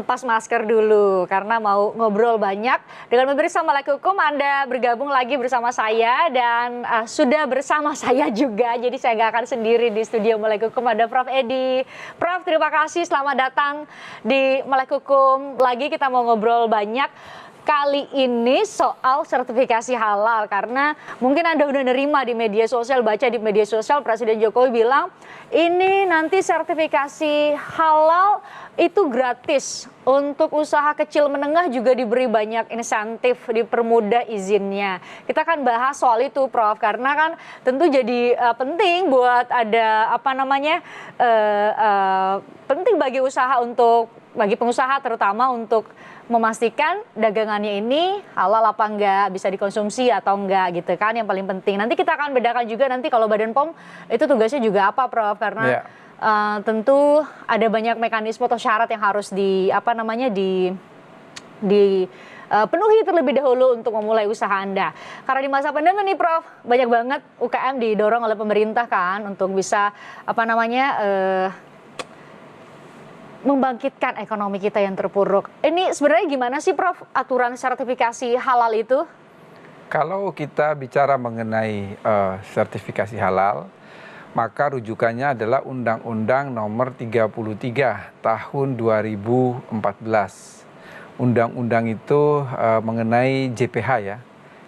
lepas masker dulu karena mau ngobrol banyak dengan pemirsa Melek Hukum. Anda bergabung lagi bersama saya dan sudah bersama saya juga, jadi saya nggak akan sendiri di studio Melek Hukum. Ada Prof. Edi. Prof, terima kasih, selamat datang di Melek Hukum. Lagi kita mau ngobrol banyak kali ini soal sertifikasi halal, karena mungkin Anda udah nerima di media sosial, baca di media sosial Presiden Jokowi bilang ini nanti sertifikasi halal itu gratis, untuk usaha kecil menengah juga diberi banyak insentif, dipermudah izinnya. Kita akan bahas soal itu, Prof, karena kan tentu jadi penting buat ada penting bagi usaha, bagi pengusaha terutama untuk memastikan dagangannya ini halal apa enggak, bisa dikonsumsi atau enggak gitu kan, yang paling penting. Nanti kita akan bedakan juga nanti kalau Badan POM itu tugasnya juga apa, Prof, karena tentu ada banyak mekanisme atau syarat yang harus penuhi terlebih dahulu untuk memulai usaha Anda. Karena di masa pandemi nih, Prof, banyak banget UKM didorong oleh pemerintah kan untuk bisa membangkitkan ekonomi kita yang terpuruk. Ini sebenarnya gimana sih, Prof, aturan sertifikasi halal itu? Kalau kita bicara mengenai sertifikasi halal, maka rujukannya adalah Undang-Undang Nomor 33 Tahun 2014. Undang-undang itu mengenai JPH ya,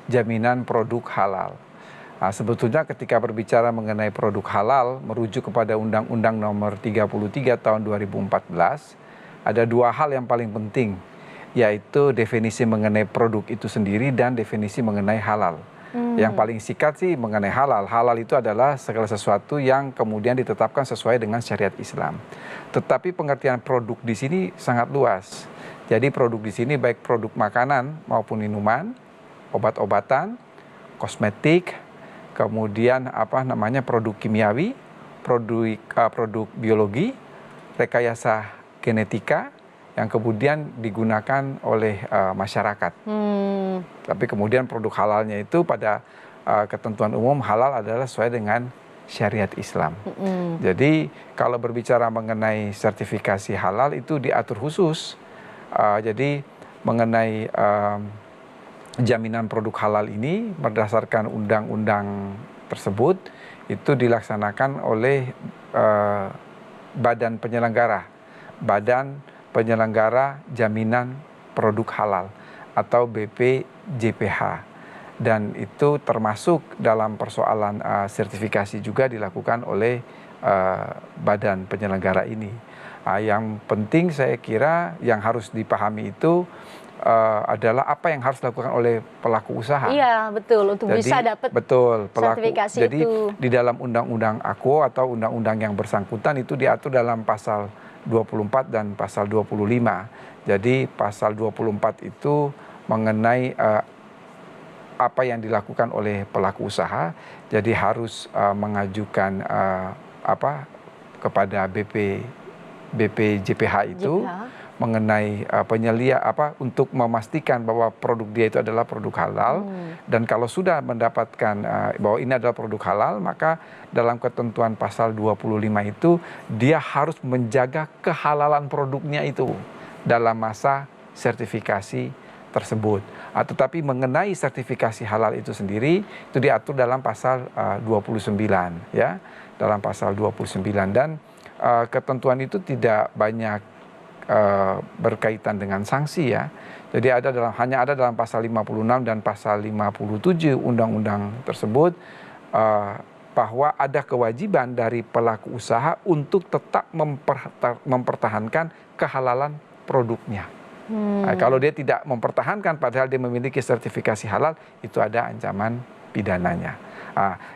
Jaminan Produk Halal. Nah, sebetulnya ketika berbicara mengenai produk halal, merujuk kepada Undang-Undang Nomor 33 Tahun 2014, ada dua hal yang paling penting, yaitu definisi mengenai produk itu sendiri dan definisi mengenai halal. Yang paling singkat sih mengenai halal. Halal itu adalah segala sesuatu yang kemudian ditetapkan sesuai dengan syariat Islam. Tetapi pengertian produk di sini sangat luas. Jadi produk di sini baik produk makanan maupun minuman, obat-obatan, kosmetik, kemudian produk kimiawi, produk biologi, rekayasa genetika yang kemudian digunakan oleh masyarakat. Tapi kemudian produk halalnya itu pada ketentuan umum halal adalah sesuai dengan syariat Islam. Jadi kalau berbicara mengenai sertifikasi halal itu diatur khusus. Jadi mengenai jaminan produk halal ini berdasarkan undang-undang tersebut itu dilaksanakan oleh Badan Penyelenggara Jaminan Produk Halal atau BPJPH, dan itu termasuk dalam persoalan sertifikasi juga dilakukan oleh badan penyelenggara ini. Yang penting saya kira yang harus dipahami itu adalah apa yang harus dilakukan oleh pelaku usaha. Iya, betul, untuk bisa dapat sertifikasi jadi, itu. di dalam undang-undang AKO atau undang-undang yang bersangkutan itu diatur dalam pasal 24 dan pasal 25. Jadi pasal 24 itu mengenai apa yang dilakukan oleh pelaku usaha, jadi harus mengajukan kepada BPJPH itu mengenai untuk memastikan bahwa produk dia itu adalah produk halal. Dan kalau sudah mendapatkan bahwa ini adalah produk halal, maka dalam ketentuan pasal 25 itu dia harus menjaga kehalalan produknya itu dalam masa sertifikasi tersebut. Tetapi mengenai sertifikasi halal itu sendiri itu diatur dalam pasal 29 ya, dalam pasal 29, dan ketentuan itu tidak banyak berkaitan dengan sanksi ya. Jadi hanya ada dalam pasal 56 dan pasal 57 undang-undang tersebut bahwa ada kewajiban dari pelaku usaha untuk tetap mempertahankan kehalalan produknya. Kalau dia tidak mempertahankan padahal dia memiliki sertifikasi halal, itu ada ancaman pidananya.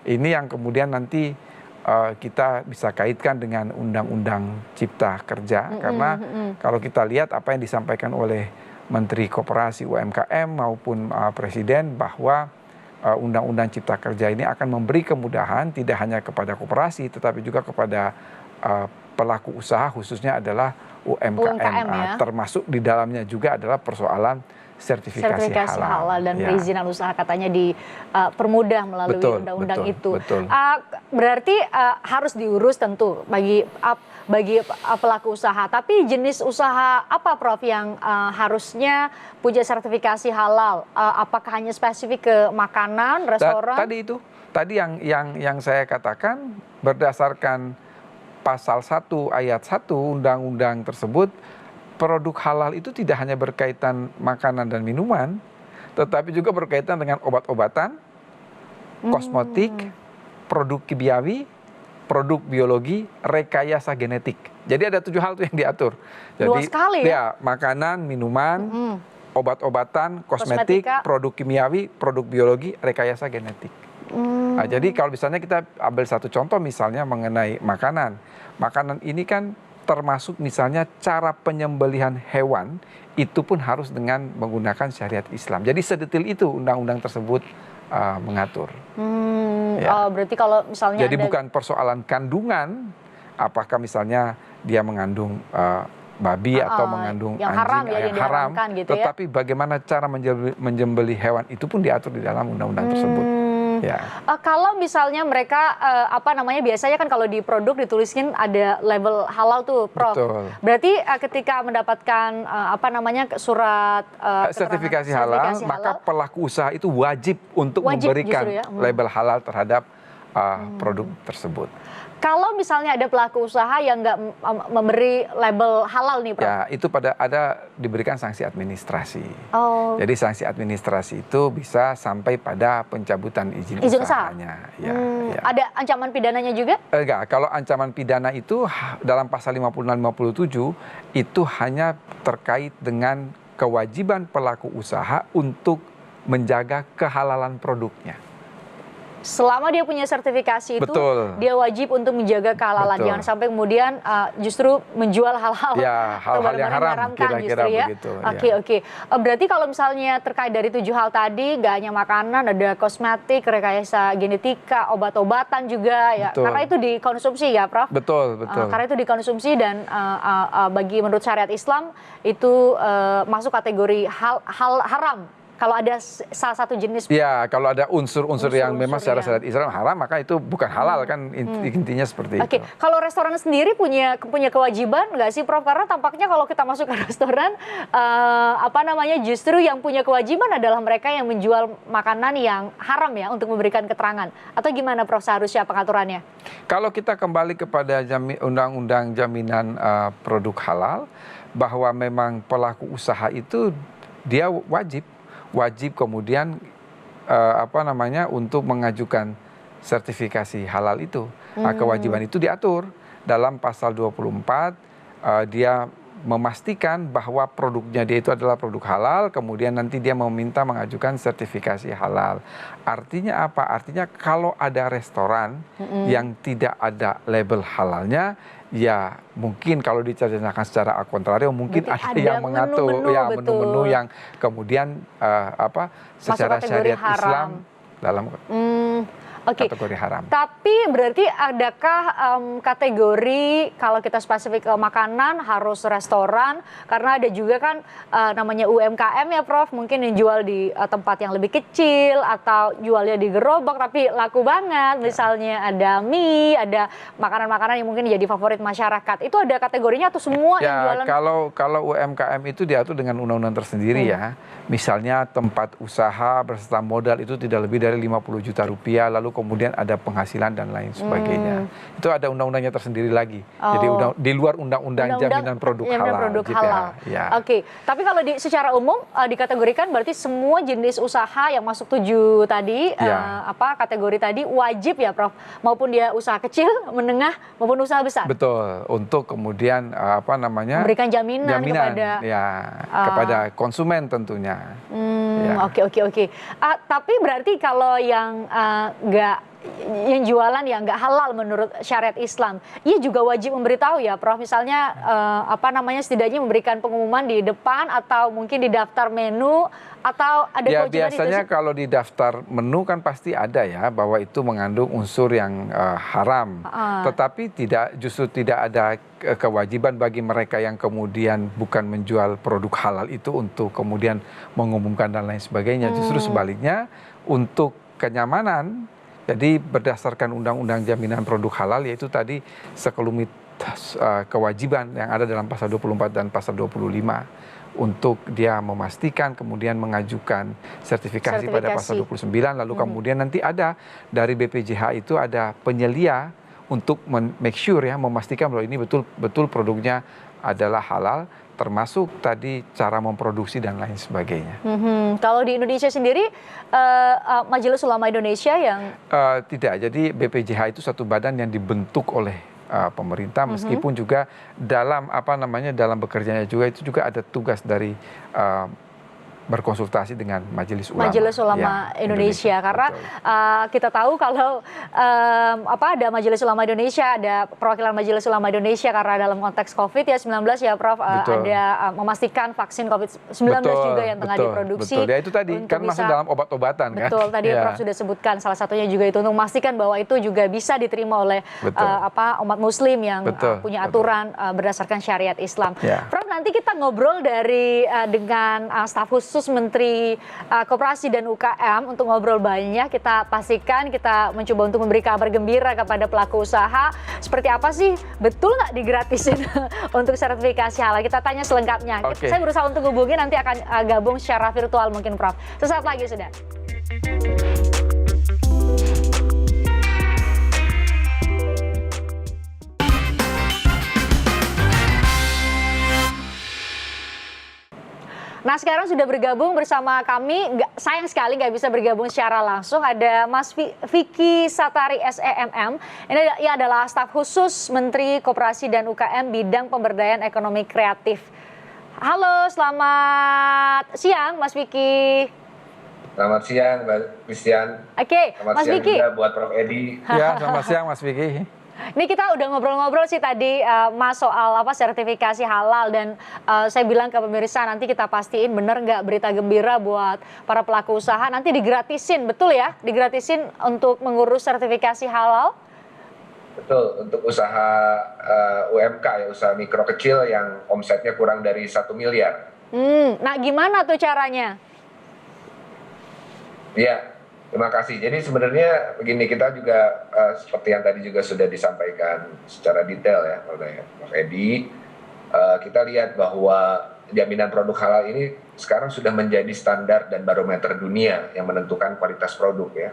Ini yang kemudian nanti kita bisa kaitkan dengan Undang-Undang Cipta Kerja, karena kalau kita lihat apa yang disampaikan oleh Menteri Koperasi UMKM maupun Presiden bahwa Undang-Undang Cipta Kerja ini akan memberi kemudahan tidak hanya kepada koperasi tetapi juga kepada pelaku usaha, khususnya adalah UMKM, ya? Termasuk di dalamnya juga adalah persoalan sertifikasi halal dan ya. perizinan usaha katanya dipermudah melalui undang-undang itu. Betul. Berarti harus diurus tentu bagi pelaku usaha. Tapi jenis usaha apa, Prof, yang harusnya punya sertifikasi halal? Apakah hanya spesifik ke makanan, restoran? Tadi yang saya katakan berdasarkan pasal 1 ayat 1 undang-undang tersebut, produk halal itu tidak hanya berkaitan makanan dan minuman, tetapi juga berkaitan dengan obat-obatan, kosmetik, produk kimiawi, produk biologi, rekayasa genetik. Jadi ada 7 hal itu yang diatur. Jadi luas sekali ya? Makanan, minuman, obat-obatan, kosmetik, produk kimiawi, produk biologi, rekayasa genetik. Nah, jadi kalau misalnya kita ambil satu contoh misalnya mengenai makanan. Makanan ini kan termasuk misalnya cara penyembelihan hewan itu pun harus dengan menggunakan syariat Islam. Jadi sedetil itu undang-undang tersebut mengatur. Ya. Berarti kalau misalnya jadi bukan persoalan kandungan, apakah misalnya dia mengandung babi atau mengandung yang anjing haram, yang haram, gitu tetapi bagaimana cara menjembeli hewan itu pun diatur di dalam undang-undang tersebut. Ya. Kalau misalnya mereka biasanya kan kalau di produk dituliskan ada label halal tuh, Prof. Betul. Berarti ketika mendapatkan surat sertifikasi halal, maka pelaku usaha itu wajib untuk memberikan label halal terhadap produk tersebut. Kalau misalnya ada pelaku usaha yang nggak memberi label halal nih, Prof? Ya, itu diberikan sanksi administrasi. Jadi sanksi administrasi itu bisa sampai pada pencabutan izin usahanya. Ya. Ada ancaman pidananya juga? Enggak, kalau ancaman pidana itu dalam pasal 56-57 itu hanya terkait dengan kewajiban pelaku usaha untuk menjaga kehalalan produknya. Selama dia punya sertifikasi itu, dia wajib untuk menjaga kehalalan. Jangan sampai kemudian justru menjual hal-hal hal-hal yang haram, kira-kira begitu. Oke. Berarti kalau misalnya terkait dari 7 hal tadi, gak hanya makanan, ada kosmetik, rekayasa genetika, obat-obatan juga, ya. Karena itu dikonsumsi ya, Prof? Betul. Karena itu dikonsumsi dan bagi menurut syariat Islam itu masuk kategori hal haram. Kalau ada salah satu jenis, ya kalau ada unsur-unsur yang memang secara syariat Islam haram, maka itu bukan halal kan, intinya seperti itu. Kalau restoran sendiri punya kewajiban nggak sih, Prof? Karena tampaknya kalau kita masuk ke restoran, justru yang punya kewajiban adalah mereka yang menjual makanan yang haram ya, untuk memberikan keterangan. Atau gimana, Prof, seharusnya pengaturannya? Kalau kita kembali kepada undang-undang jaminan produk halal, bahwa memang pelaku usaha itu dia wajib kemudian untuk mengajukan sertifikasi halal itu. Kewajiban itu diatur dalam pasal 24, dia memastikan bahwa produknya dia itu adalah produk halal, kemudian nanti dia meminta mengajukan sertifikasi halal. Artinya apa? Artinya kalau ada restoran yang tidak ada label halalnya, ya mungkin kalau diceritakan secara kontrario mungkin ada yang mengatur menu-menu yang kemudian secara syariat Islam dalam kategori haram. Tapi berarti adakah kategori kalau kita spesifik ke makanan harus restoran, karena ada juga kan namanya UMKM ya, Prof, mungkin yang jual di tempat yang lebih kecil atau jualnya di gerobak tapi laku banget, misalnya ada mie, ada makanan-makanan yang mungkin jadi favorit masyarakat. Itu ada kategorinya atau semua yang jualan? Kalau UMKM itu diatur dengan undang-undang tersendiri ya. Misalnya tempat usaha berserta modal itu tidak lebih dari 50 juta rupiah, lalu kemudian ada penghasilan dan lain sebagainya. Itu ada undang-undangnya tersendiri lagi. Jadi di luar undang-undang jaminan produk halal. Ya. Oke. Tapi kalau secara umum dikategorikan berarti semua jenis usaha yang masuk 7 tadi, kategori tadi wajib ya, Prof? Maupun dia usaha kecil, menengah, maupun usaha besar. Betul. Untuk kemudian memberikan jaminan kepada konsumen tentunya. Oke. Tapi berarti kalau yang nggak yang jualan yang nggak halal menurut syariat Islam, ia juga wajib memberitahu ya, Prof. Misalnya setidaknya memberikan pengumuman di depan atau mungkin di daftar menu atau ada Ya kewajiban biasanya itu? kalau di daftar menu kan pasti ada ya bahwa itu mengandung unsur yang haram. Tetapi justru tidak ada kewajiban bagi mereka yang kemudian bukan menjual produk halal itu untuk kemudian mengumumkan dan lain sebagainya. Justru sebaliknya untuk kenyamanan. Jadi berdasarkan Undang-Undang Jaminan Produk Halal yaitu tadi sekelumit kewajiban yang ada dalam pasal 24 dan pasal 25 untuk dia memastikan kemudian mengajukan sertifikasi pada pasal 29 lalu kemudian nanti ada dari BPJH itu ada penyelia untuk make sure ya memastikan bahwa ini betul produknya adalah halal, termasuk tadi cara memproduksi dan lain sebagainya. Kalau di Indonesia sendiri, Majelis Ulama Indonesia yang tidak, jadi BPJH itu satu badan yang dibentuk oleh pemerintah, meskipun juga dalam dalam bekerjanya juga itu juga ada tugas dari berkonsultasi dengan Majelis Ulama Indonesia. Karena kita tahu kalau ada Majelis Ulama Indonesia, ada perwakilan Majelis Ulama Indonesia karena dalam konteks COVID ya 19 ya Prof, ada memastikan vaksin COVID-19 juga yang tengah diproduksi. Betul, ya itu tadi kan masuk dalam obat-obatan kan. Betul, tadi Prof sudah sebutkan salah satunya juga itu untuk memastikan bahwa itu juga bisa diterima oleh umat muslim yang punya aturan berdasarkan syariat Islam. Prof, nanti kita ngobrol dengan staf khusus Menteri Koperasi dan UKM untuk ngobrol banyak. Kita pastikan kita mencoba untuk memberi kabar gembira kepada pelaku usaha. Seperti apa sih? Betul nggak digratisin untuk sertifikasi halal? Kita tanya selengkapnya. Saya berusaha untuk hubungi, nanti akan gabung secara virtual mungkin Prof. Sesaat lagi sudah. Nah sekarang sudah bergabung bersama kami, sayang sekali nggak bisa bergabung secara langsung, ada Mas Vicky Satari SEMM, ini adalah staf khusus Menteri Koperasi dan UKM bidang pemberdayaan ekonomi kreatif. Halo, selamat siang Mas Vicky. Selamat siang Mbak Christian. Oke, Mas Vicky. Juga buat Prof Edi. Ya, selamat siang Mas Vicky. Ini kita udah ngobrol-ngobrol sih tadi Mas soal sertifikasi halal dan saya bilang ke pemirsa nanti kita pastiin bener nggak berita gembira buat para pelaku usaha nanti digratisin, betul ya? Digratisin untuk mengurus sertifikasi halal? Betul, untuk usaha UMK ya, usaha mikro kecil yang omsetnya kurang dari 1 miliar. Nah gimana tuh caranya? Iya. Terima kasih. Jadi sebenarnya begini, kita juga seperti yang tadi juga sudah disampaikan secara detail ya oleh Prof Edi, kita lihat bahwa jaminan produk halal ini sekarang sudah menjadi standar dan barometer dunia yang menentukan kualitas produk ya.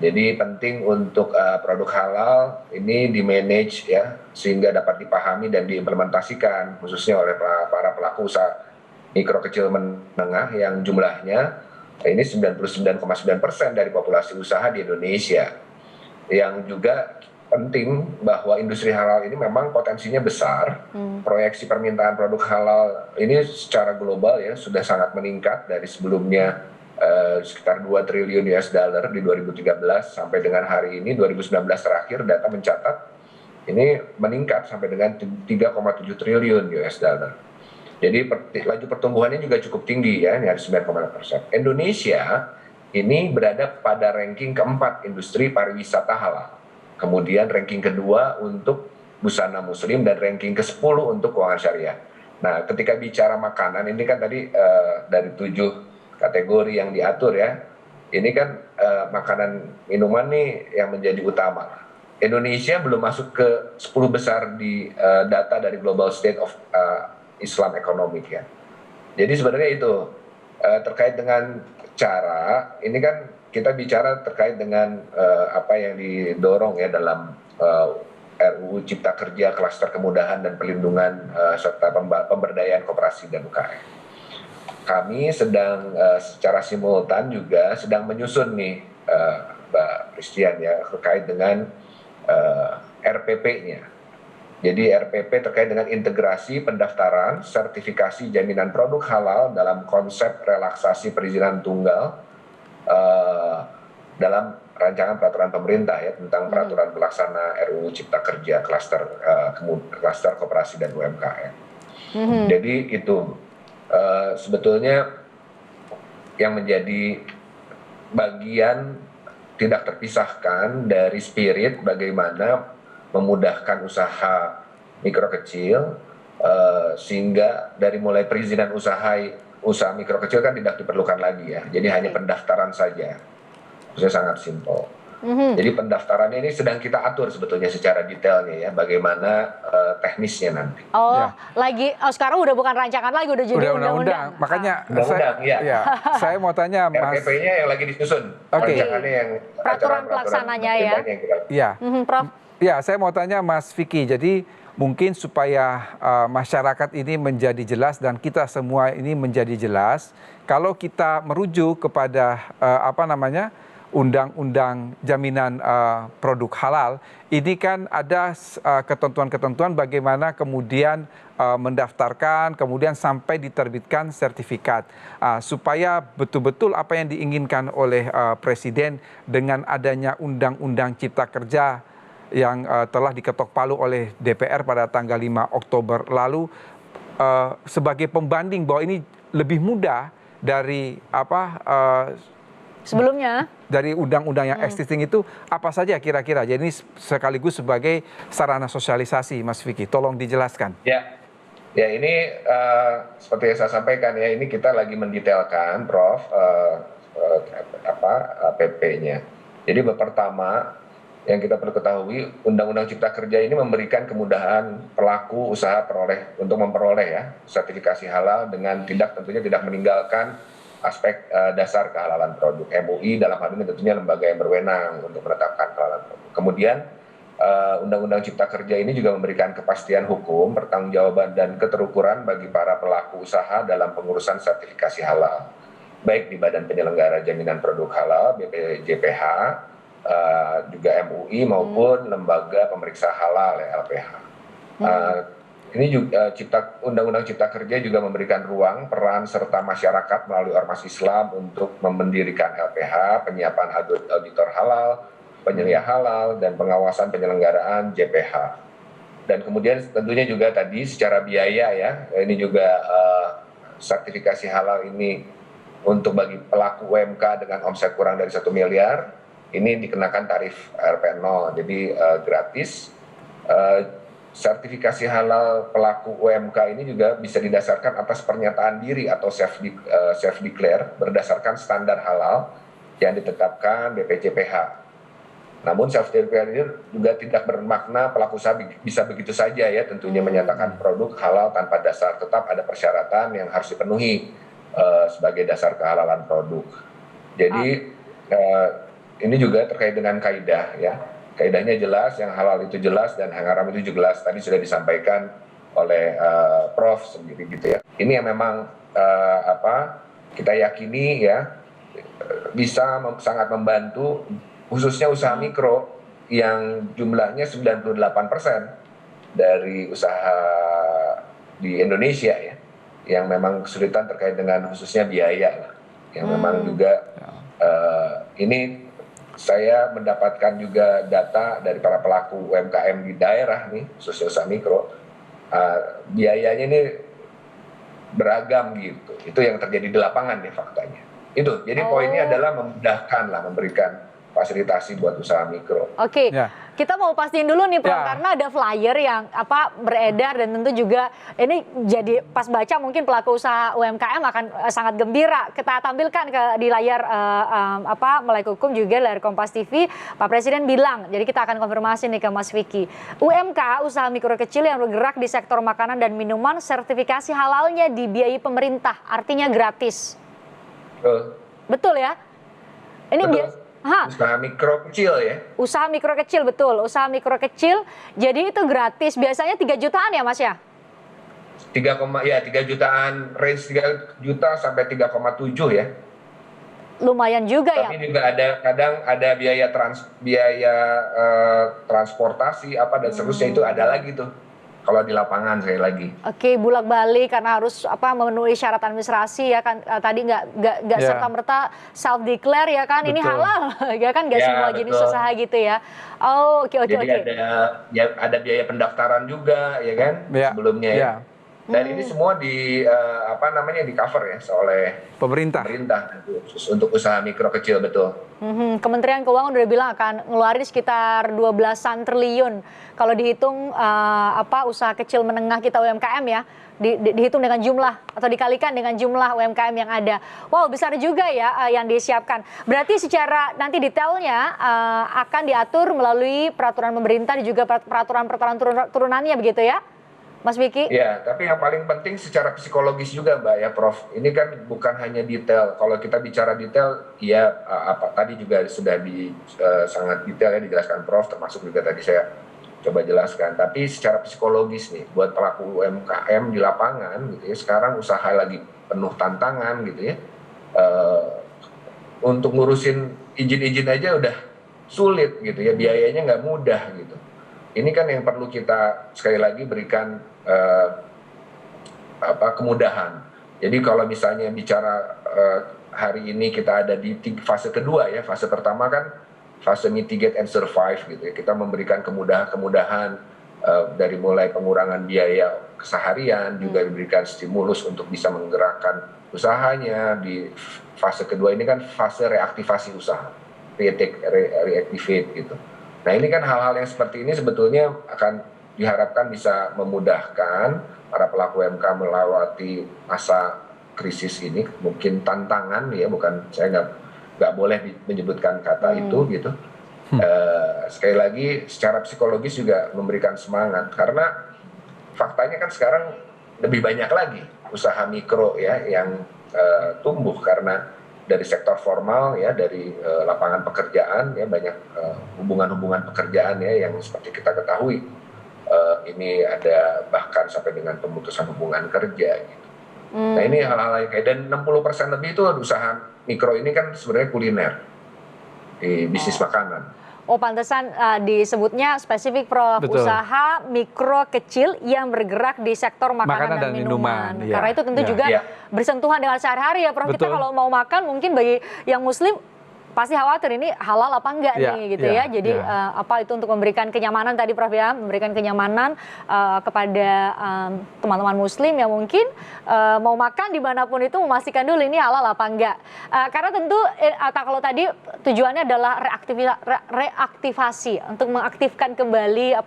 Jadi penting untuk produk halal ini di-manage ya sehingga dapat dipahami dan diimplementasikan khususnya oleh para pelaku usaha mikro kecil menengah yang jumlahnya ini 99,9% dari populasi usaha di Indonesia. Yang juga penting bahwa industri halal ini memang potensinya besar. Proyeksi permintaan produk halal ini secara global ya sudah sangat meningkat dari sebelumnya sekitar 2 triliun US dollar di 2013 sampai dengan hari ini 2019 terakhir data mencatat ini meningkat sampai dengan 3,7 triliun US dollar. Jadi laju pertumbuhannya juga cukup tinggi ya, ini ada 9,6%. Indonesia ini berada pada ranking keempat industri pariwisata halal. Kemudian ranking kedua untuk busana muslim dan ranking ke-10 untuk keuangan syariah. Nah ketika bicara makanan ini kan tadi dari 7 kategori yang diatur ya, ini kan makanan minuman nih yang menjadi utama. Indonesia belum masuk ke 10 besar di data dari Global State of Islam Economic ya. Jadi sebenarnya itu terkait dengan cara ini kan kita bicara terkait dengan apa yang didorong ya dalam RUU Cipta Kerja, Klaster Kemudahan dan Perlindungan serta Pemberdayaan Koperasi dan UKM. Kami sedang secara simultan juga sedang menyusun nih Mbak Christian ya terkait dengan RPP-nya. Jadi RPP terkait dengan integrasi pendaftaran sertifikasi jaminan produk halal dalam konsep relaksasi perizinan tunggal dalam rancangan peraturan pemerintah ya tentang peraturan pelaksana RUU Cipta Kerja klaster koperasi dan UMKM. Jadi itu sebetulnya yang menjadi bagian tidak terpisahkan dari spirit bagaimana memudahkan usaha mikro kecil, sehingga dari mulai perizinan usaha mikro kecil kan tidak diperlukan lagi ya, jadi hanya pendaftaran saja, itu sangat simpel. Jadi pendaftarannya ini sedang kita atur sebetulnya secara detailnya ya, bagaimana teknisnya nanti. Sekarang udah bukan rancangan lagi, udah jadi undang-undang. Makanya undang-undang, saya mau tanya Mas. RPP-nya yang lagi disusun, rancangannya yang peraturan pelaksananya ya. Iya. Prof. Ya, saya mau tanya Mas Vicky. Jadi mungkin supaya masyarakat ini menjadi jelas dan kita semua ini menjadi jelas, kalau kita merujuk kepada Undang-Undang Jaminan Produk Halal, ini kan ada ketentuan-ketentuan bagaimana kemudian mendaftarkan, kemudian sampai diterbitkan sertifikat, supaya betul-betul apa yang diinginkan oleh Presiden dengan adanya Undang-Undang Cipta Kerja yang telah diketok palu oleh DPR pada tanggal 5 Oktober lalu, sebagai pembanding bahwa ini lebih mudah dari sebelumnya, dari undang-undang yang existing itu apa saja kira-kira? Jadi ini sekaligus sebagai sarana sosialisasi, Mas Vicky, tolong dijelaskan. Ya ini seperti yang saya sampaikan ya, ini kita lagi mendetailkan, Prof, PP-nya. Jadi pertama yang kita perlu ketahui, Undang-Undang Cipta Kerja ini memberikan kemudahan pelaku usaha untuk memperoleh ya sertifikasi halal dengan tentunya tidak meninggalkan aspek dasar kehalalan produk. MUI dalam hal ini tentunya lembaga yang berwenang untuk menetapkan kehalalan produk. Kemudian Undang-Undang Cipta Kerja ini juga memberikan kepastian hukum, pertanggungjawaban dan keterukuran bagi para pelaku usaha dalam pengurusan sertifikasi halal, baik di Badan Penyelenggara Jaminan Produk Halal (BPJPH), juga MUI maupun lembaga pemeriksa halal ya, LPH. Ini juga Undang-Undang Cipta Kerja juga memberikan ruang, peran, serta masyarakat melalui Ormas Islam untuk mendirikan LPH, penyiapan auditor halal, penyelia halal, dan pengawasan penyelenggaraan JPH. Dan kemudian tentunya juga tadi secara biaya ya, ini juga sertifikasi halal ini untuk bagi pelaku UMK dengan omset kurang dari 1 miliar, ini dikenakan tarif RP0, jadi gratis. Sertifikasi halal pelaku UMK ini juga bisa didasarkan atas pernyataan diri atau self declare berdasarkan standar halal yang ditetapkan BPJPH. Namun self declare ini juga tidak bermakna pelaku usaha bisa begitu saja ya, tentunya menyatakan produk halal tanpa dasar, tetap ada persyaratan yang harus dipenuhi sebagai dasar kehalalan produk. Jadi ini juga terkait dengan kaidah ya. Kaidahnya jelas, yang halal itu jelas dan yang haram itu jelas. Tadi sudah disampaikan oleh Prof sendiri gitu ya. Ini yang memang kita yakini ya bisa sangat membantu khususnya usaha mikro yang jumlahnya 98% dari usaha di Indonesia ya, yang memang kesulitan terkait dengan khususnya biaya lah, yang memang juga ini saya mendapatkan juga data dari para pelaku UMKM di daerah nih, khususnya usaha mikro, biayanya ini beragam gitu. Itu yang terjadi di lapangan nih faktanya. Itu, jadi poinnya adalah memudahkan lah, memberikan fasilitasi buat usaha mikro. Oke. Kita mau pastiin dulu nih Prof, karena ada flyer yang beredar dan tentu juga ini jadi pas baca mungkin pelaku usaha UMKM akan sangat gembira. Kita tampilkan di layar Melek Hukum juga layar Kompas TV. Pak Presiden bilang, jadi kita akan konfirmasi nih ke Mas Vicky. UMK, usaha mikro kecil yang bergerak di sektor makanan dan minuman, sertifikasi halalnya dibiayai pemerintah, artinya gratis. Betul ya? Ini biasa. Usaha mikro kecil ya? Usaha mikro kecil, betul. Usaha mikro kecil, jadi itu gratis. Biasanya 3 jutaan ya Mas ya? 3 jutaan, range 3 juta sampai 3,7 ya. Lumayan juga ya? Tapi juga kadang ada biaya transportasi dan seterusnya, itu ada lagi tuh. kalau di lapangan sekali lagi. Oke, bolak-balik karena harus memenuhi syarat administrasi ya kan, tadi nggak Ya. serta-merta self declare ya kan, ini Betul. halal ya kan, nggak Ya, semua jenis betul. usaha gitu ya. Oh, oke. Jadi ada biaya pendaftaran juga ya kan Ya. sebelumnya ya. Ya. Dan ini semua di di cover ya oleh Pemerintah. khusus untuk usaha mikro kecil, betul. Kementerian Keuangan udah bilang akan ngeluarin sekitar 12-an triliun kalau dihitung usaha kecil menengah kita UMKM ya, dihitung dengan jumlah atau dikalikan dengan jumlah UMKM yang ada. Wow, besar juga ya yang disiapkan. Berarti secara nanti detailnya akan diatur melalui peraturan pemerintah dan juga peraturan turunannya begitu ya, Mas Vicky? Ya, tapi yang paling penting secara psikologis juga, Mbak ya, Prof. Ini kan bukan hanya detail. Kalau kita bicara detail, ya tadi juga sudah sangat detail ya dijelaskan Prof. Termasuk juga tadi saya coba jelaskan. Tapi secara psikologis nih, buat pelaku UMKM di lapangan, gitu ya. Sekarang usaha lagi penuh tantangan, gitu ya. Untuk ngurusin izin-izin aja udah sulit, gitu ya. Biayanya nggak mudah, gitu. Ini kan yang perlu kita sekali lagi berikan kemudahan. Jadi kalau misalnya bicara hari ini kita ada di fase kedua ya, fase pertama kan fase mitigate and survive gitu ya. Kita memberikan kemudahan dari mulai pengurangan biaya keseharian, juga diberikan stimulus untuk bisa menggerakkan usahanya. Di fase kedua ini kan fase reaktivasi usaha, reactivate gitu. Nah ini kan hal-hal yang seperti ini sebetulnya akan diharapkan bisa memudahkan para pelaku UMKM melewati masa krisis ini. Mungkin tantangan ya, saya nggak boleh menyebutkan kata itu gitu. Sekali lagi secara psikologis juga memberikan semangat, karena faktanya kan sekarang lebih banyak lagi usaha mikro ya yang tumbuh karena dari sektor formal ya, dari lapangan pekerjaan ya, banyak hubungan-hubungan pekerjaan ya yang seperti kita ketahui ini ada bahkan sampai dengan pemutusan hubungan kerja gitu. Nah ini hal-hal yang kayak, dan 60% lebih itu usaha mikro ini kan sebenarnya kuliner di bisnis makanan. Oh, pantesan disebutnya spesifik Prof. Betul. Usaha mikro kecil yang bergerak di sektor makanan dan minuman. Ya. Karena itu tentu juga bersentuhan dengan sehari-hari ya Prof. Betul. Kita kalau mau makan mungkin bagi yang muslim pasti khawatir ini halal apa enggak nih gitu ya. Jadi itu untuk memberikan kenyamanan tadi Prof ya, memberikan kenyamanan kepada teman-teman muslim yang mungkin mau makan dimanapun itu memastikan dulu ini halal apa enggak. Karena tentu kalau tadi tujuannya adalah reaktivasi untuk mengaktifkan kembali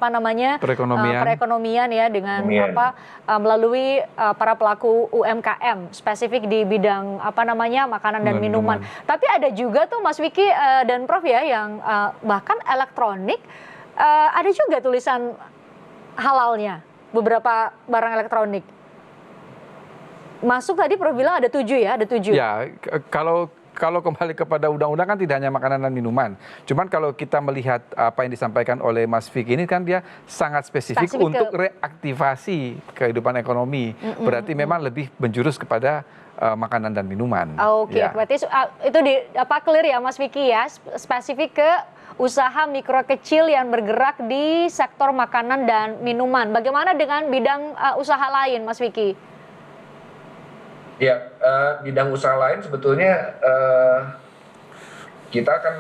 perekonomian ya dengan melalui para pelaku UMKM spesifik di bidang makanan dan minuman. Tapi ada juga tuh Mas Vicky dan Prof ya yang bahkan elektronik ada juga tulisan halalnya beberapa barang elektronik. Masuk tadi Prof bilang ada 7 ya, ada 7. Ya, kalau kembali kepada undang-undang kan tidak hanya makanan dan minuman. Cuman kalau kita melihat apa yang disampaikan oleh Mas Vicky ini kan dia sangat spesifik untuk reaktivasi kehidupan ekonomi. Berarti memang lebih menjurus kepada makanan dan minuman. Oke, berarti itu clear ya Mas Vicky ya, spesifik ke usaha mikro kecil yang bergerak di sektor makanan dan minuman. Bagaimana dengan bidang usaha lain Mas Vicky? Ya, bidang usaha lain sebetulnya kita akan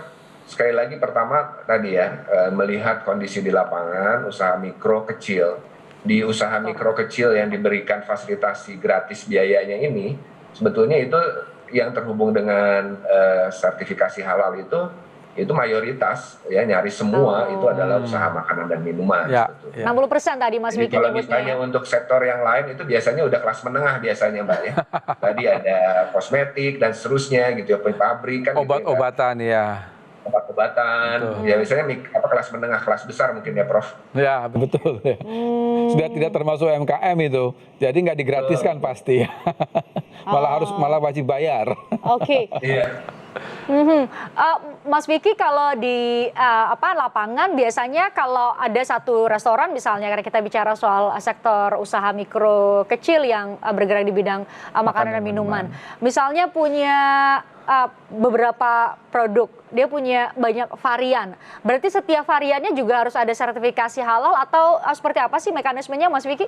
sekali lagi pertama tadi ya melihat kondisi di lapangan usaha mikro kecil. Di usaha mikro kecil yang diberikan fasilitasi gratis biayanya ini, sebetulnya itu yang terhubung dengan sertifikasi halal itu mayoritas ya, nyaris semua itu adalah usaha makanan dan minuman. Ya, 60% tadi Mas Vicky. Kalau misalnya untuk sektor yang lain itu biasanya udah kelas menengah biasanya Mbak ya. Tadi ada kosmetik dan seterusnya gitu ya, pabrik kan. Obat-obatan gitu, ya. Obat-obatan, ya misalnya kelas menengah, kelas besar mungkin ya Prof. Ya betul. Ya. Sudah tidak termasuk UMKM itu, jadi nggak digratiskan pasti. Malah wajib bayar. Oke. Iya. Mas Vicky, kalau di lapangan biasanya kalau ada satu restoran misalnya, karena kita bicara soal sektor usaha mikro kecil yang bergerak di bidang makanan dan minuman, misalnya punya beberapa produk, dia punya banyak varian. Berarti setiap variannya juga harus ada sertifikasi halal atau seperti apa sih mekanismenya, Mas Vicky?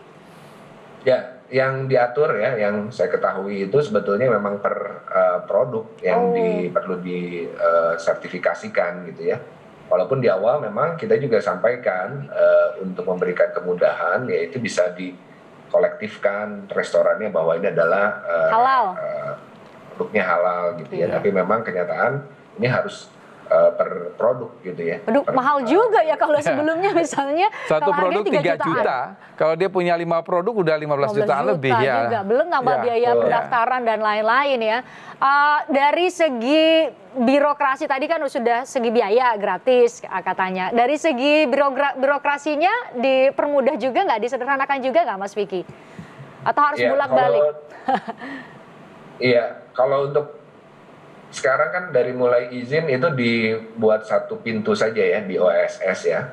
Ya, yang diatur ya, yang saya ketahui itu sebetulnya memang per produk yang perlu disertifikasikan gitu ya. Walaupun di awal memang kita juga sampaikan untuk memberikan kemudahan, yaitu bisa dikolektifkan restorannya bahwa ini adalah halal, produknya halal gitu ya. Tapi memang kenyataan ini harus per produk gitu ya. Aduh, mahal juga ya kalau sebelumnya misalnya satu produk 3 jutaan. juta. Kalau dia punya 5 produk udah 15 jutaan lebih ya. Juga. Belum nambah biaya pendaftaran dan lain-lain ya. Dari segi birokrasi tadi kan sudah segi biaya gratis katanya. Dari segi birokrasinya dipermudah juga nggak, disederhanakan juga nggak Mas Vicky? Atau harus bolak-balik? Iya, kalau untuk sekarang kan dari mulai izin itu dibuat satu pintu saja ya di OSS ya.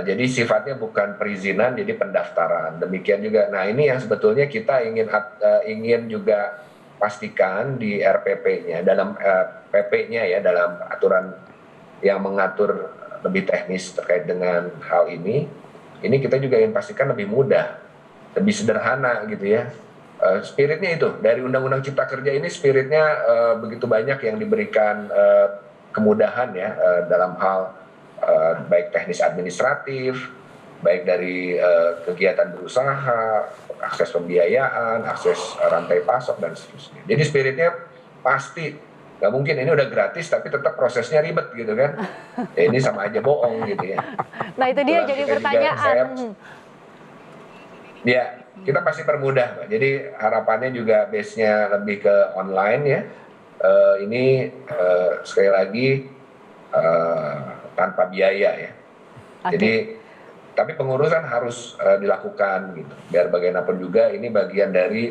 Jadi sifatnya bukan perizinan, jadi pendaftaran. Demikian juga. Nah ini yang sebetulnya kita ingin juga pastikan di RPP-nya, dalam PP-nya ya, dalam aturan yang mengatur lebih teknis terkait dengan hal ini. Ini kita juga ingin pastikan lebih mudah, lebih sederhana gitu ya. Spiritnya itu dari Undang-Undang Cipta Kerja ini spiritnya begitu banyak yang diberikan kemudahan ya dalam hal baik teknis administratif, baik dari kegiatan berusaha, akses pembiayaan, akses rantai pasok dan seterusnya. Jadi spiritnya pasti nggak mungkin ini udah gratis tapi tetap prosesnya ribet gitu kan? Ya, ini sama aja bohong gitu ya. Nah itu dia jadi pertanyaan. Ya, kita pasti permudah, Pak. Jadi harapannya juga base-nya lebih ke online ya. Ini sekali lagi tanpa biaya ya. Jadi tapi pengurusan harus dilakukan gitu. Biar bagaimanapun juga ini bagian dari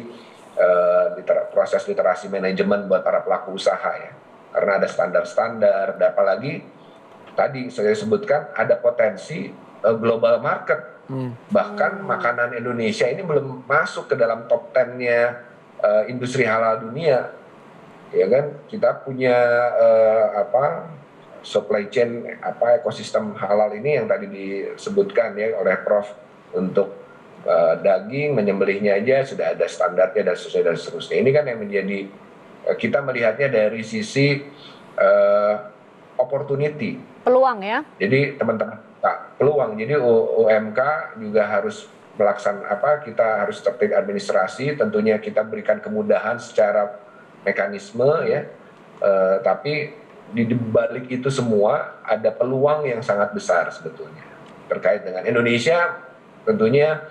proses literasi manajemen buat para pelaku usaha ya. Karena ada standar-standar, dan apalagi tadi saya sebutkan ada potensi global market. Bahkan makanan Indonesia ini belum masuk ke dalam top 10-nya industri halal dunia, ya kan? Kita punya supply chain ekosistem halal ini yang tadi disebutkan ya oleh Prof untuk daging menyembelihnya aja sudah ada standarnya dan seterusnya. Ini kan yang menjadi kita melihatnya dari sisi opportunity, peluang ya. Jadi teman-teman peluang. Jadi UMK juga harus kita harus tertib administrasi, tentunya kita berikan kemudahan secara mekanisme ya. Tapi di balik itu semua ada peluang yang sangat besar sebetulnya terkait dengan Indonesia tentunya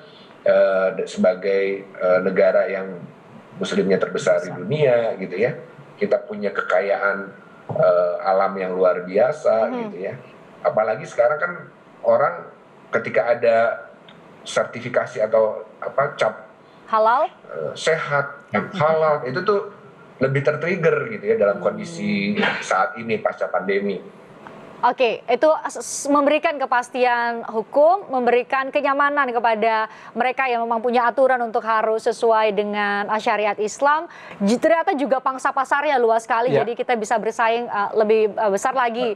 sebagai negara yang muslimnya terbesar di dunia gitu ya. Kita punya kekayaan alam yang luar biasa gitu ya. Apalagi sekarang kan orang ketika ada sertifikasi atau cap halal, sehat, halal itu tuh lebih tertrigger gitu ya dalam kondisi saat ini pasca pandemi. Oke, itu memberikan kepastian hukum, memberikan kenyamanan kepada mereka yang memang punya aturan untuk harus sesuai dengan syariat Islam. Ternyata juga pangsa pasarnya luas sekali, jadi kita bisa bersaing lebih besar lagi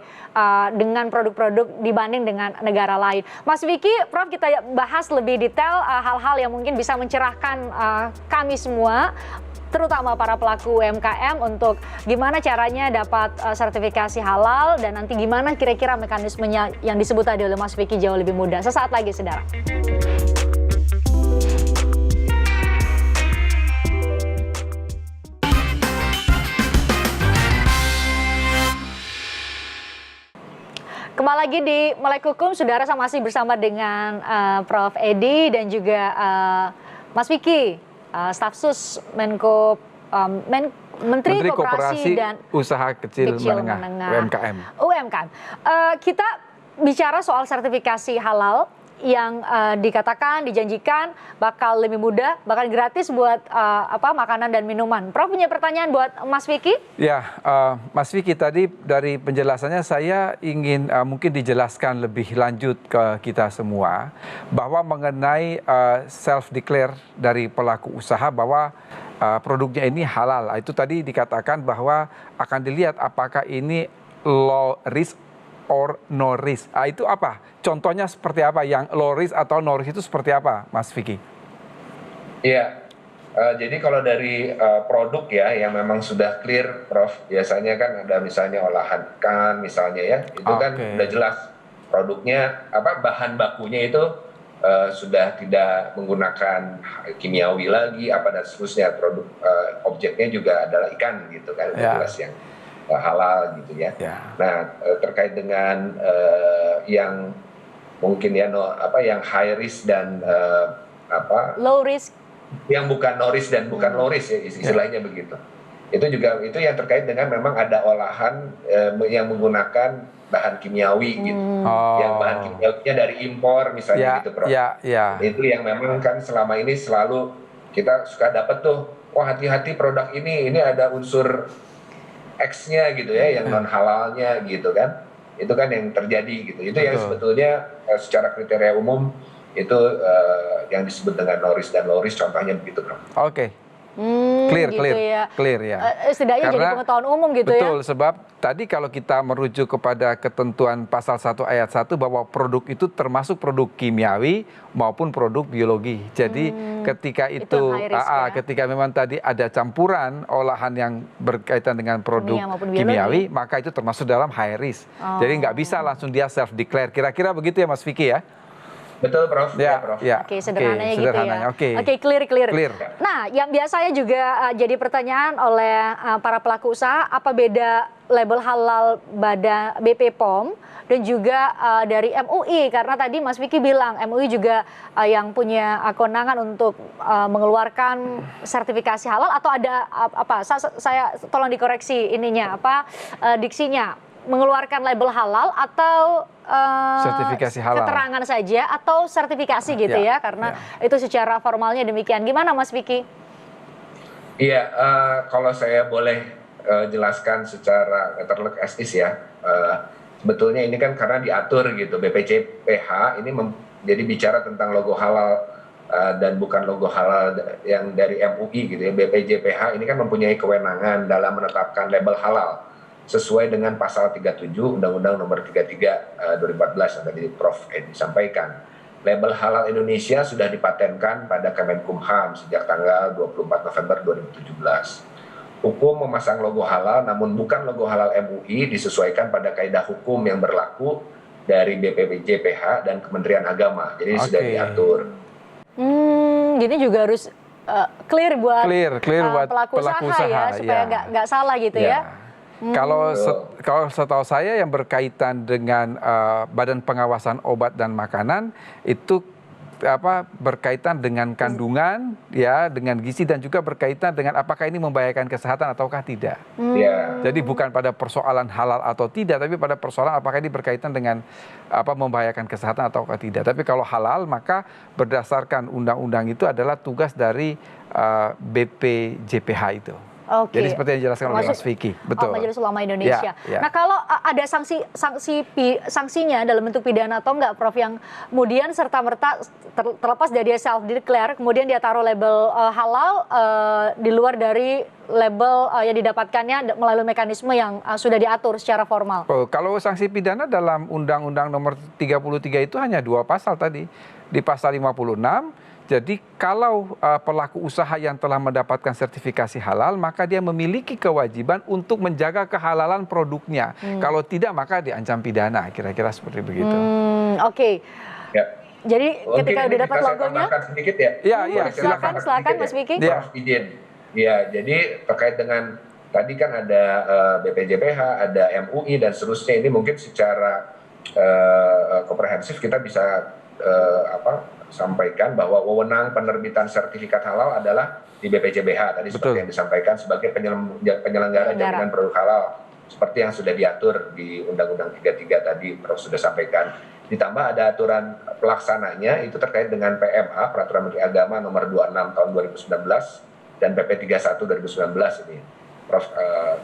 dengan produk-produk dibanding dengan negara lain. Mas Vicky, Prof, kita bahas lebih detail hal-hal yang mungkin bisa mencerahkan kami semua, terutama para pelaku UMKM untuk gimana caranya dapat sertifikasi halal dan nanti gimana kira-kira mekanismenya yang disebut tadi oleh Mas Vicky jauh lebih mudah. Sesaat lagi, saudara. Kembali lagi di Melek Hukum, saudara, masih bersama dengan Prof. Edi dan juga Mas Vicky. Staf Sus Menteri Koperasi dan Usaha Kecil Menengah UMKM. Kita bicara soal sertifikasi halal yang dikatakan, dijanjikan bakal lebih mudah, bahkan gratis buat makanan dan minuman. Prof punya pertanyaan buat Mas Vicky? Ya, Mas Vicky, tadi dari penjelasannya saya ingin mungkin dijelaskan lebih lanjut ke kita semua bahwa mengenai self-declare dari pelaku usaha bahwa produknya ini halal. Itu tadi dikatakan bahwa akan dilihat apakah ini low risk or no risk. Itu apa? Contohnya seperti apa? Yang low risk atau no risk itu seperti apa, Mas Vicky? Iya, jadi kalau dari produk ya yang memang sudah clear, Prof, biasanya kan ada misalnya olahan ikan misalnya ya, itu kan udah jelas produknya bahan bakunya itu sudah tidak menggunakan kimiawi lagi dan seterusnya. Produk objeknya juga adalah ikan gitu kan, udah jelas yang halal gitu ya. Nah, terkait dengan yang mungkin ya yang high risk dan low risk, yang bukan no risk dan bukan low risk ya, istilahnya begitu. Itu juga itu yang terkait dengan memang ada olahan yang menggunakan bahan kimiawi gitu. Yang bahan kimiawinya dari impor misalnya gitu, Prof. Itu yang memang kan selama ini selalu kita suka dapat tuh, hati-hati produk ini ada unsur X-nya gitu ya, yang non halalnya gitu kan. Itu kan yang terjadi gitu. Itu yang sebetulnya secara kriteria umum itu yang disebut dengan no risk dan low risk, contohnya begitu, Bro. Oke. Clear ya. Setidaknya jadi pengetahuan umum gitu ya. Betul, sebab tadi kalau kita merujuk kepada ketentuan pasal 1 ayat 1 bahwa produk itu termasuk produk kimiawi maupun produk biologi. Jadi ketika itu ketika memang tadi ada campuran olahan yang berkaitan dengan produk kimiawi, maka itu termasuk dalam high risk. Jadi nggak bisa langsung dia self declare. Kira-kira begitu ya, Mas Vicky ya? Betul, Prof. Prof. Oke, sederhananya gitu ya. Oke, clear. Nah, yang biasanya juga jadi pertanyaan oleh para pelaku usaha, apa beda label halal Badan BP POM dan juga dari MUI? Karena tadi Mas Vicky bilang MUI juga yang punya kewenangan untuk mengeluarkan sertifikasi halal, atau ada saya tolong dikoreksi diksinya. Mengeluarkan label halal atau sertifikasi halal, keterangan saja atau sertifikasi gitu ya, karena itu secara formalnya demikian. Gimana Mas Vicky? Iya, kalau saya boleh jelaskan secara terlekastis ya, sebetulnya ini kan karena diatur gitu, BPJPH ini jadi bicara tentang logo halal dan bukan logo halal yang dari MUI gitu ya. BPJPH ini kan mempunyai kewenangan dalam menetapkan label halal sesuai dengan pasal 37 Undang-Undang Nomor 33 2014 yang tadi Prof Edi sampaikan. Label halal Indonesia sudah dipatenkan pada Kemenkumham sejak tanggal 24 November 2017. Hukum memasang logo halal namun bukan logo halal MUI disesuaikan pada kaidah hukum yang berlaku dari BPJPH dan Kementerian Agama. Jadi sudah diatur. Jadi juga harus clear buat pelaku usaha ya, supaya nggak salah gitu ya. Kalau setahu saya yang berkaitan dengan Badan Pengawasan Obat dan Makanan itu berkaitan dengan kandungan ya, dengan gizi, dan juga berkaitan dengan apakah ini membahayakan kesehatan ataukah tidak. Jadi bukan pada persoalan halal atau tidak, tapi pada persoalan apakah ini berkaitan dengan membahayakan kesehatan ataukah tidak. Tapi kalau halal maka berdasarkan undang-undang itu adalah tugas dari BPJPH itu. Jadi seperti yang dijelaskan oleh Mas Vicky, betul. Majelis Ulama Indonesia. Nah, kalau ada sanksinya dalam bentuk pidana atau enggak, Prof, yang kemudian serta-merta terlepas dari dia self declare, kemudian dia taruh label halal di luar dari label yang didapatkannya melalui mekanisme yang sudah diatur secara formal. Kalau sanksi pidana dalam Undang-Undang Nomor 33 itu hanya 2 pasal tadi. Di pasal 56. Jadi kalau pelaku usaha yang telah mendapatkan sertifikasi halal, maka dia memiliki kewajiban untuk menjaga kehalalan produknya. Kalau tidak, maka diancam pidana, kira-kira seperti begitu. Jadi ketika udah dapat logonya, sedikit ya. Silakan Mas Vicky. Izin. Ya, jadi terkait dengan tadi kan ada BPJPH, ada MUI dan seterusnya, ini mungkin secara komprehensif kita bisa sampaikan bahwa wewenang penerbitan sertifikat halal adalah di BPJPH tadi. Seperti yang disampaikan sebagai penyelenggara jaminan produk halal seperti yang sudah diatur di Undang-Undang 33 tadi Prof sudah sampaikan. Ditambah ada aturan pelaksananya itu terkait dengan PMA, Peraturan Menteri Agama nomor 26 tahun 2019 dan PP 31 2019 ini. Prof,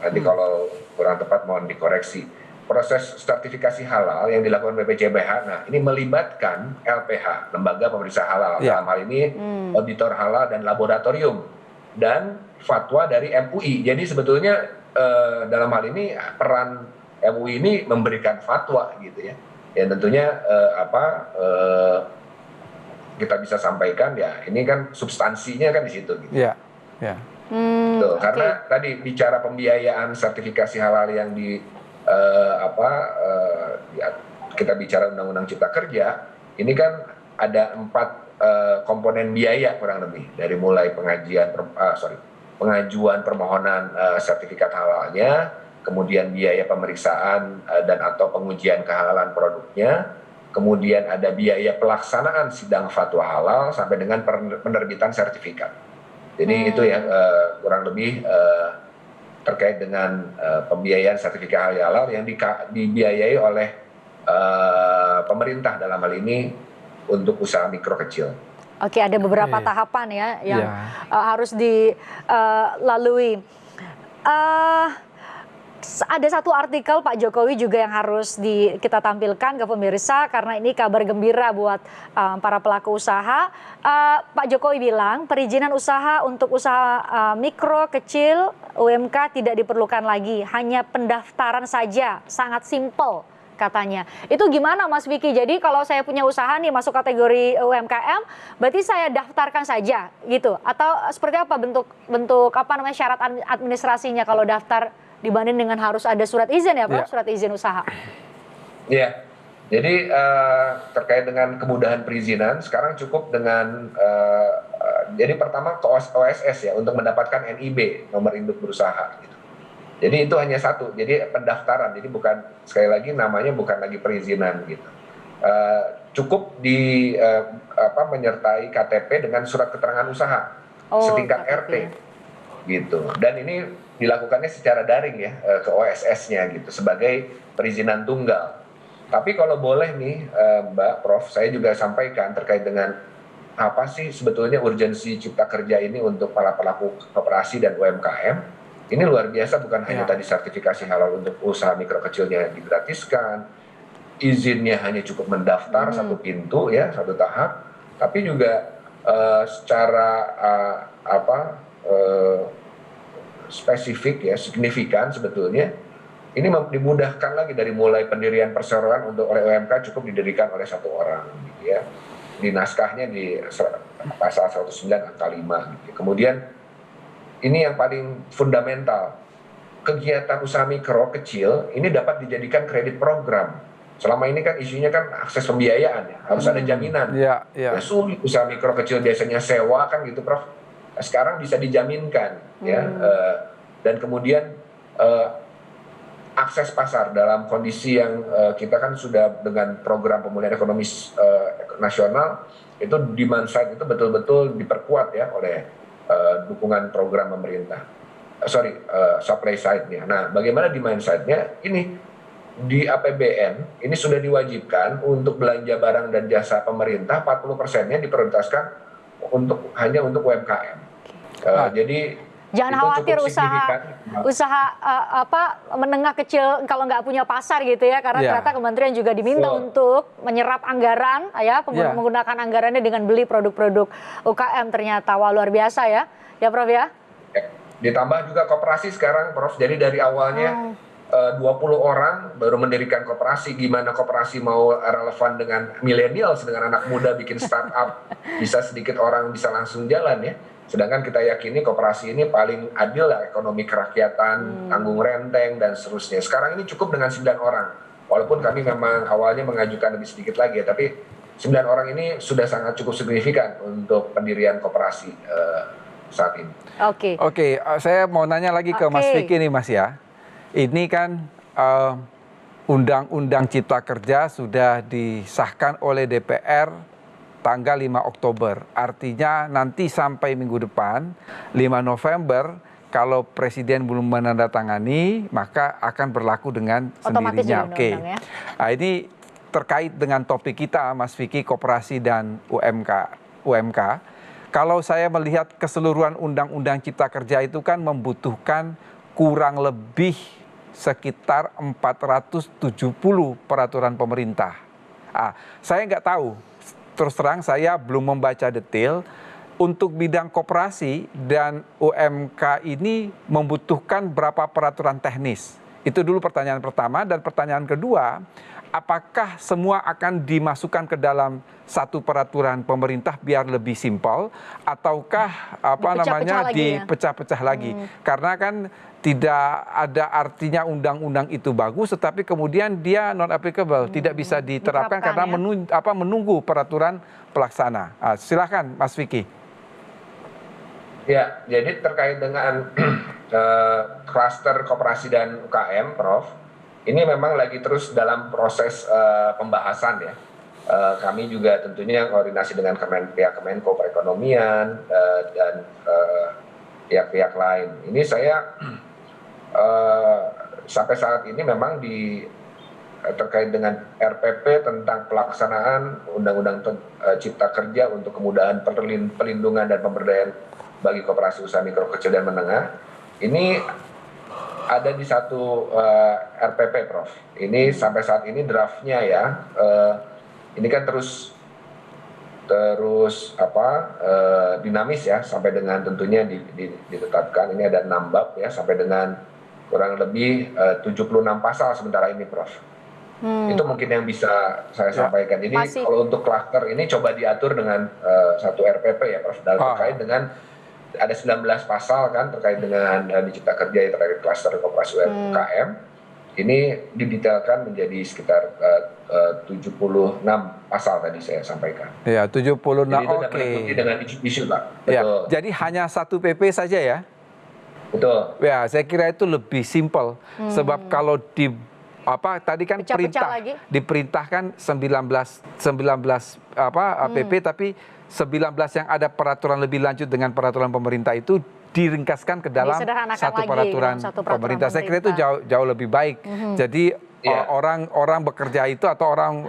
nanti kalau kurang tepat mohon dikoreksi. Proses sertifikasi halal yang dilakukan BPJBH, nah ini melibatkan LPH, Lembaga Pemeriksa Halal. Dalam hal ini auditor halal dan laboratorium dan fatwa dari MUI. Jadi sebetulnya dalam hal ini peran MUI ini memberikan fatwa gitu ya. Ya tentunya kita bisa sampaikan ya ini kan substansinya kan di situ gitu. Iya. Ya. Tuh, karena tadi bicara pembiayaan sertifikasi halal yang kita bicara Undang-Undang Cipta Kerja, ini kan ada 4 komponen biaya kurang lebih dari mulai pengajuan permohonan sertifikat halalnya, kemudian biaya pemeriksaan dan atau pengujian kehalalan produknya, kemudian ada biaya pelaksanaan sidang fatwa halal sampai dengan penerbitan sertifikat. Jadi itu ya kurang lebih terkait dengan pembiayaan sertifikat halal yang dibiayai oleh pemerintah dalam hal ini untuk usaha mikro kecil. Oke, ada beberapa tahapan ya yang harus dilalui. Ada satu artikel Pak Jokowi juga yang harus kita tampilkan ke pemirsa karena ini kabar gembira buat para pelaku usaha. Pak Jokowi bilang perizinan usaha untuk usaha mikro, kecil, UMK tidak diperlukan lagi, hanya pendaftaran saja, sangat simpel katanya. Itu gimana Mas Vicky? Jadi kalau saya punya usaha nih masuk kategori UMKM, berarti saya daftarkan saja gitu? Atau seperti apa bentuk syarat administrasinya kalau daftar dibanding dengan harus ada surat izin ya Pak, surat izin usaha? Iya, jadi terkait dengan kemudahan perizinan, sekarang cukup dengan, jadi pertama ke OSS ya, untuk mendapatkan NIB, nomor induk berusaha. Gitu. Jadi itu hanya satu, jadi pendaftaran, jadi bukan, sekali lagi namanya bukan lagi perizinan gitu. Cukup menyertai KTP dengan surat keterangan usaha, setingkat KTP. RT. Gitu. Dan ini dilakukannya secara daring ya ke OSS-nya gitu sebagai perizinan tunggal. Tapi kalau boleh nih Mbak Prof, saya juga sampaikan terkait dengan apa sih sebetulnya urgensi Cipta Kerja ini untuk para pelaku koperasi dan UMKM. Ini luar biasa, bukan hanya tadi sertifikasi halal untuk usaha mikro kecilnya digratiskan, izinnya hanya cukup mendaftar satu pintu ya, satu tahap, tapi juga secara spesifik ya, signifikan sebetulnya ini dimudahkan lagi dari mulai pendirian perseroan untuk oleh UMK cukup didirikan oleh satu orang gitu ya. Di naskahnya di pasal 109 angka 5 gitu. Kemudian ini yang paling fundamental, kegiatan usaha mikro kecil ini dapat dijadikan kredit program. Selama ini kan isunya kan akses pembiayaan ya, harus ada jaminan. Ya sulit usaha mikro kecil biasanya sewa kan gitu Prof. Sekarang bisa dijaminkan ya, dan kemudian akses pasar dalam kondisi yang kita kan sudah dengan program pemulihan ekonomi nasional itu demand side itu betul-betul diperkuat ya oleh dukungan program pemerintah, supply side-nya. Nah, bagaimana demand side-nya? Ini di APBN ini sudah diwajibkan untuk belanja barang dan jasa pemerintah 40%-nya diprioritaskan hanya untuk UMKM. Jadi jangan khawatir usaha menengah kecil kalau nggak punya pasar gitu ya, karena ternyata kementerian juga diminta untuk menyerap anggaran ya, menggunakan anggarannya dengan beli produk-produk UKM. Ternyata wah luar biasa ya Prof ya. Ditambah juga koperasi sekarang Prof, jadi dari awalnya 20 orang baru mendirikan koperasi. Gimana koperasi mau relevan dengan milenial, dengan anak muda bikin startup, bisa sedikit orang bisa langsung jalan ya. Sedangkan kita yakini koperasi ini paling adil lah, ekonomi kerakyatan, tanggung renteng dan seterusnya. Sekarang ini cukup dengan 9 orang. Walaupun kami memang awalnya mengajukan lebih sedikit lagi ya, tapi 9 orang ini sudah sangat cukup signifikan untuk pendirian koperasi saat ini. Oke, saya mau nanya lagi ke Mas Vicky nih Mas ya. Ini kan Undang-Undang Cipta Kerja sudah disahkan oleh DPR tanggal 5 Oktober. Artinya nanti sampai minggu depan, 5 November, kalau Presiden belum menandatangani, maka akan berlaku dengan sendirinya. Oke. Ya? Nah, ini terkait dengan topik kita, Mas Vicky, koperasi dan UMK. Kalau saya melihat keseluruhan Undang-Undang Cipta Kerja itu kan membutuhkan kurang lebih sekitar 470 peraturan pemerintah. Saya nggak tahu, terus terang saya belum membaca detail. Untuk bidang koperasi dan UMK ini membutuhkan berapa peraturan teknis? Itu dulu pertanyaan pertama. Dan pertanyaan kedua, apakah semua akan dimasukkan ke dalam satu peraturan pemerintah biar lebih simpel, ataukah dipecah-pecah lagi? Karena kan tidak ada artinya undang-undang itu bagus, tetapi kemudian dia non applicable, tidak bisa diterapkan karena menunggu peraturan pelaksana. Silakan, Mas Vicky. Ya, jadi terkait dengan klaster koperasi dan UKM, Prof, ini memang lagi terus dalam proses pembahasan ya. Kami juga tentunya koordinasi dengan pihak Kemenko Perekonomian dan pihak-pihak lain. Ini saya sampai saat ini memang terkait dengan RPP tentang pelaksanaan Undang-Undang Cipta Kerja untuk kemudahan perlindungan dan pemberdayaan bagi koperasi usaha mikro, kecil, dan menengah, ini ada di satu RPP, Prof. Ini sampai saat ini draftnya ya, ini kan terus dinamis ya, sampai dengan tentunya ditetapkan. Ini ada 6 bab ya, sampai dengan kurang lebih 76 pasal sementara ini, Prof. Itu mungkin yang bisa saya sampaikan. Jadi kalau untuk klaster ini coba diatur dengan satu RPP ya, Prof. Terkait dengan ada 19 pasal kan terkait dengan di Cipta Kerja terkait klaster koperasi UMKM. Ini didetailkan menjadi sekitar 76 pasal tadi saya sampaikan. Ya, 76. Jadi itu meliputi dengan isu-isu, Pak. Ya, Betul. jadi hanya satu PP saja ya? Betul. Ya, saya kira itu lebih simpel. Sebab kalau tadi kan diperintahkan 19 PP, tapi 19 yang ada peraturan lebih lanjut dengan peraturan pemerintah itu diringkaskan ke dalam satu peraturan pemerintah. Saya kira itu jauh lebih baik. Jadi orang bekerja itu atau orang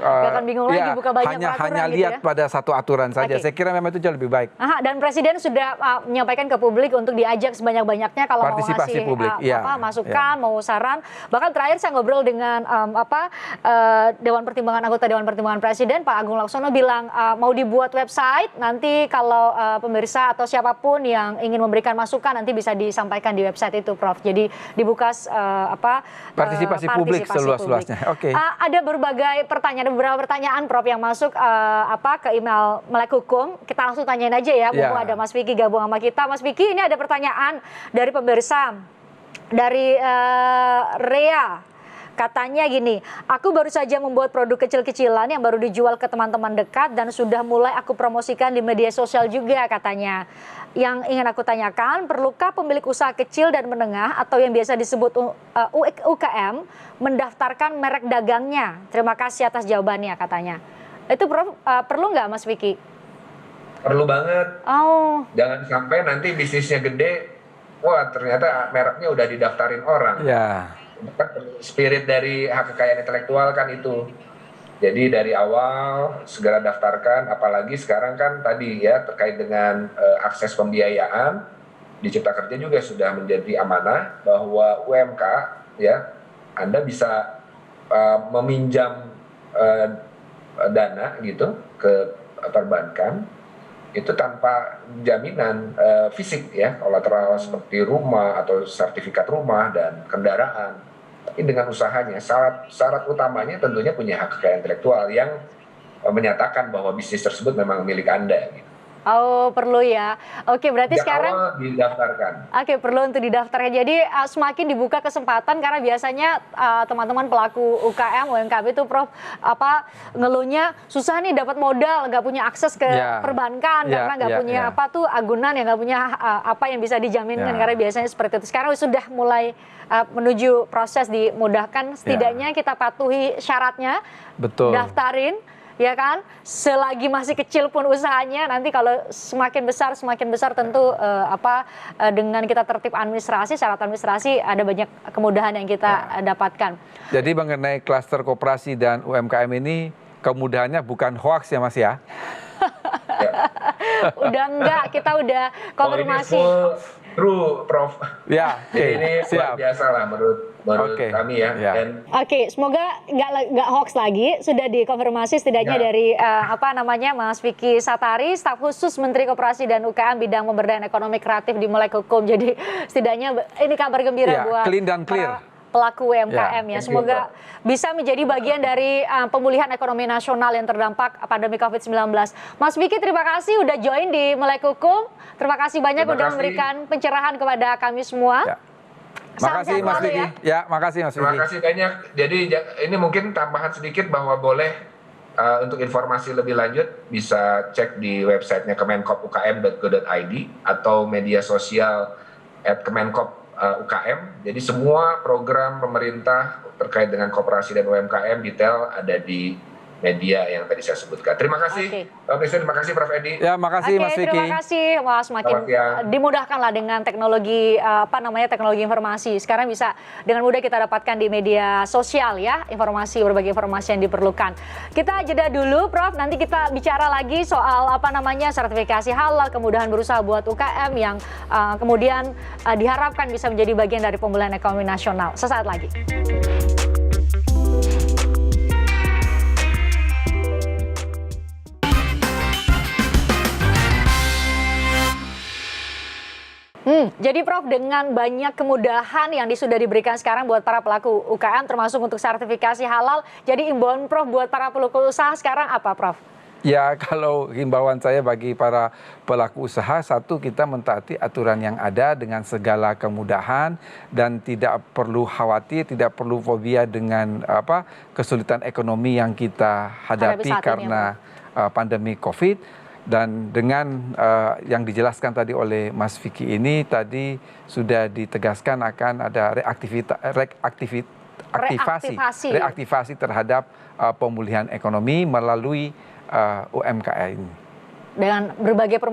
hanya lihat pada satu aturan saja. Saya kira memang itu jauh lebih baik. Dan Presiden sudah menyampaikan ke publik untuk diajak sebanyak-banyaknya kalau mau ngasih masukan, mau saran. Bahkan terakhir saya ngobrol dengan Dewan Pertimbangan, anggota Dewan Pertimbangan Presiden, Pak Agung Laksono bilang mau dibuat website, nanti kalau pemirsa atau siapapun yang ingin memberikan masukan nanti bisa disampaikan di website itu, Prof. Jadi dibuka partisipasi publik seluas-luasnya. Oke. Ada beberapa pertanyaan, Prof, yang masuk ke email Melek Hukum. Kita langsung tanyain aja ya, mumpung ada Mas Vicky gabung sama kita. Mas Vicky, ini ada pertanyaan dari pemirsa, dari Rea. Katanya gini, aku baru saja membuat produk kecil-kecilan yang baru dijual ke teman-teman dekat dan sudah mulai aku promosikan di media sosial juga katanya. Yang ingin aku tanyakan, perlukah pemilik usaha kecil dan menengah atau yang biasa disebut UKM mendaftarkan merek dagangnya? Terima kasih atas jawabannya katanya. Itu perlu nggak, Mas Vicky? Perlu banget. Jangan sampai nanti bisnisnya gede, wah ternyata mereknya udah didaftarin orang. Spirit dari hak kekayaan intelektual kan itu. Jadi dari awal segera daftarkan, apalagi sekarang kan tadi ya terkait dengan akses pembiayaan di Cipta Kerja juga sudah menjadi amanah bahwa UMK ya Anda bisa meminjam dana gitu ke perbankan itu tanpa jaminan fisik ya, kolateral seperti rumah atau sertifikat rumah dan kendaraan. Tapi dengan usahanya, syarat utamanya tentunya punya hak kekayaan intelektual yang menyatakan bahwa bisnis tersebut memang milik Anda. Gitu. Perlu ya. Oke, berarti sekarang didaftarkan. Oke, perlu untuk didaftarkan. Jadi semakin dibuka kesempatan karena biasanya teman-teman pelaku UKM, UMKM itu, Prof, ngeluhnya susah nih dapat modal, nggak punya akses ke perbankan karena nggak punya agunan yang nggak punya apa yang bisa dijaminkan karena biasanya seperti itu. Sekarang sudah mulai menuju proses dimudahkan, setidaknya kita patuhi syaratnya, daftarin. ya kan? Selagi masih kecil pun usahanya, nanti kalau semakin besar tentu dengan kita tertib administrasi, syarat administrasi ada banyak kemudahan yang kita dapatkan. Jadi mengenai klaster koperasi dan UMKM ini kemudahannya bukan hoax ya Mas ya? Udah enggak, kita udah konfirmasi. True, Prof. Ya, Ini luar siap. biasa lah menurut kami ya. Ya. Dan Oke, semoga nggak hoax lagi. Sudah dikonfirmasi setidaknya dari Mas Vicky Satari, staf khusus Menteri Koperasi dan UKM bidang pemberdayaan ekonomi kreatif di Melek Hukum. Jadi setidaknya ini kabar gembira buat clean dan clear. Pelaku UMKM ya. Semoga bisa menjadi bagian dari pemulihan ekonomi nasional yang terdampak pandemi COVID-19. Mas Vicky, terima kasih udah join di Melek Hukum. Terima kasih banyak udah memberikan pencerahan kepada kami semua. Ya. Makasih Mas Vicky. Ya, makasih Mas Vicky. terima kasih banyak. Jadi ini mungkin tambahan sedikit bahwa boleh untuk informasi lebih lanjut bisa cek di websitenya kemenkopukm.go.id atau media sosial @kemenkop UKM. Jadi semua program pemerintah terkait dengan koperasi dan UMKM detail ada di media yang tadi saya sebutkan. Terima kasih, Pak Presiden. Terima kasih, Prof. Edi. Ya, makasih Mas Vicky. Terima kasih. Wah, semakin dimudahkan lah dengan teknologi teknologi informasi. Sekarang bisa dengan mudah kita dapatkan di media sosial ya, berbagai informasi yang diperlukan. Kita jeda dulu, Prof. Nanti kita bicara lagi soal sertifikasi halal, kemudahan berusaha buat UKM yang kemudian diharapkan bisa menjadi bagian dari pemulihan ekonomi nasional. Sesaat lagi. Jadi Prof, dengan banyak kemudahan yang sudah diberikan sekarang buat para pelaku UKM termasuk untuk sertifikasi halal, jadi imbauan Prof buat para pelaku usaha sekarang apa, Prof? Ya, kalau himbauan saya bagi para pelaku usaha, satu, kita mentaati aturan yang ada dengan segala kemudahan dan tidak perlu khawatir, tidak perlu fobia dengan kesulitan ekonomi yang kita hadapi karena pandemi COVID. Dan dengan yang dijelaskan tadi oleh Mas Vicky ini tadi sudah ditegaskan akan ada reaktivasi terhadap pemulihan ekonomi melalui UMKM ini. Dengan berbagai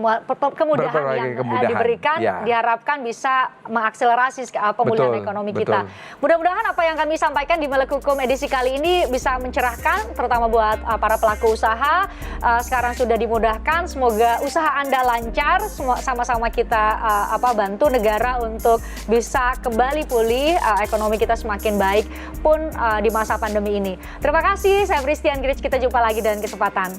kemudahan yang diberikan, diharapkan bisa mengakselerasi pemulihan ekonomi kita. Mudah-mudahan apa yang kami sampaikan di Melek Hukum edisi kali ini bisa mencerahkan, terutama buat para pelaku usaha. Sekarang sudah dimudahkan, semoga usaha Anda lancar, sama-sama kita bantu negara untuk bisa kembali pulih, ekonomi kita semakin baik pun di masa pandemi ini. Terima kasih, saya Pristian Grich, kita jumpa lagi dalam kesempatan.